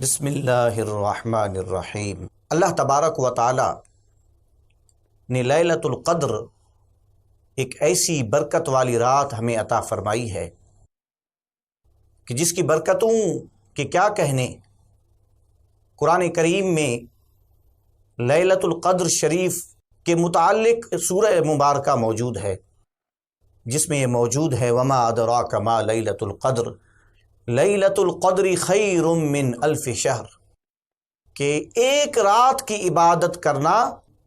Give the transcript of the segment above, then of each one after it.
بسم اللہ الرحمن الرحیم۔ اللہ تبارک و تعالی نے لیلۃ القدر ایک ایسی برکت والی رات ہمیں عطا فرمائی ہے کہ جس کی برکتوں کے کیا کہنے۔ قرآن کریم میں لیلۃ القدر شریف کے متعلق سورہ مبارکہ موجود ہے، جس میں یہ موجود ہے وما ادراک ما لیلۃ القدر لیلۃ القدر خیر من الف شہر، کہ ایک رات کی عبادت کرنا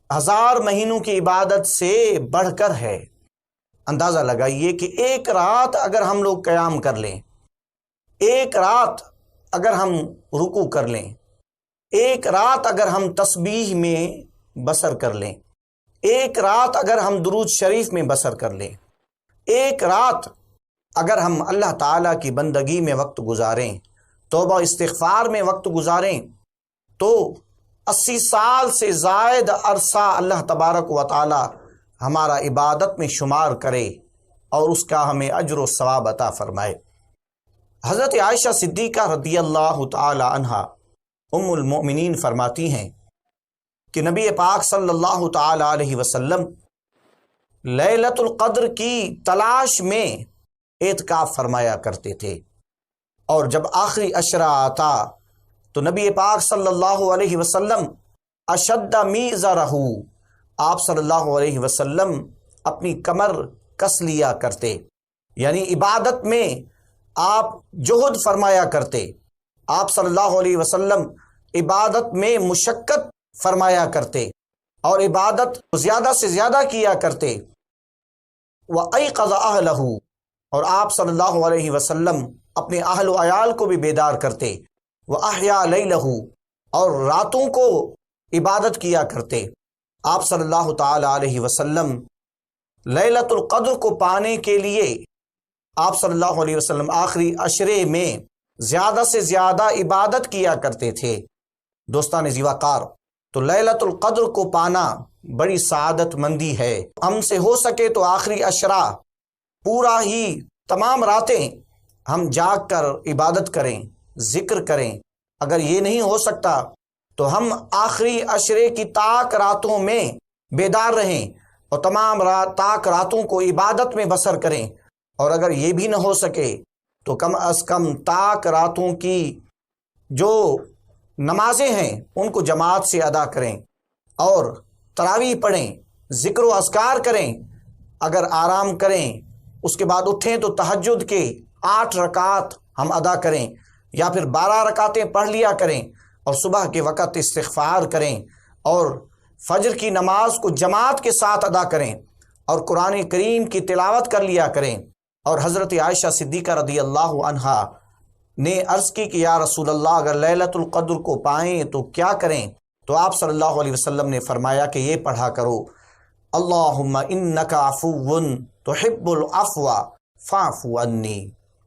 1000 مہینوں کی عبادت سے بڑھ کر ہے۔ اندازہ لگائیے کہ ایک رات اگر ہم لوگ قیام کر لیں، ایک رات اگر ہم رکوع کر لیں، ایک رات اگر ہم تسبیح میں بسر کر لیں، ایک رات اگر ہم درود شریف میں بسر کر لیں، ایک رات اگر ہم اللہ تعالیٰ کی بندگی میں وقت گزاریں، توبہ استغفار میں وقت گزاریں، تو 80 سال سے زائد عرصہ اللہ تبارک و تعالی ہمارا عبادت میں شمار کرے اور اس کا ہمیں اجر و ثواب عطا فرمائے۔ حضرت عائشہ صدیقہ رضی اللہ تعالی عنہا ام المؤمنین فرماتی ہیں کہ نبی پاک صلی اللہ تعالی علیہ وسلم لیلۃ القدر کی تلاش میں اعتکاف فرمایا کرتے تھے، اور جب آخری عشرہ آتا تو نبی پاک صلی اللہ علیہ وسلم اشد میزرہ، آپ صلی اللہ علیہ وسلم اپنی کمر کس لیا کرتے، یعنی عبادت میں آپ جہد فرمایا کرتے، آپ صلی اللہ علیہ وسلم عبادت میں مشقت فرمایا کرتے اور عبادت زیادہ سے زیادہ کیا کرتے۔ وَأَيْقَظَ أَهْلَهُ، اور آپ صلی اللہ علیہ وسلم اپنے اہل و عیال کو بھی بیدار کرتے۔ وَأَحْيَا لَيْلَهُ، اور راتوں کو عبادت کیا کرتے۔ آپ صلی اللہ تعالی علیہ وسلم لیلۃ القدر کو پانے کے لیے آپ صلی اللہ علیہ وسلم آخری عشرے میں زیادہ سے زیادہ عبادت کیا کرتے تھے۔ دوستان زیوقار، تو لیلۃ القدر کو پانا بڑی سعادت مندی ہے۔ ہم سے ہو سکے تو آخری عشرہ پورا ہی تمام راتیں ہم جاگ کر عبادت کریں، ذکر کریں۔ اگر یہ نہیں ہو سکتا تو ہم آخری عشرے کی تاک راتوں میں بیدار رہیں اور تمام تاک راتوں کو عبادت میں بسر کریں، اور اگر یہ بھی نہ ہو سکے تو کم از کم تاک راتوں کی جو نمازیں ہیں ان کو جماعت سے ادا کریں اور تراویح پڑھیں، ذکر و اذکار کریں۔ اگر آرام کریں اس کے بعد اٹھیں تو تہجد کے 8 رکعات ہم ادا کریں، یا پھر 12 رکعتیں پڑھ لیا کریں، اور صبح کے وقت استغفار کریں، اور فجر کی نماز کو جماعت کے ساتھ ادا کریں، اور قرآن کریم کی تلاوت کر لیا کریں۔ اور حضرت عائشہ صدیقہ رضی اللہ عنہا نے عرض کی کہ یا رسول اللہ، اگر لیلۃ القدر کو پائیں تو کیا کریں؟ تو آپ صلی اللہ علیہ وسلم نے فرمایا کہ یہ پڑھا کرو، اللہم انک عفو تحب العفو فاعف عنی۔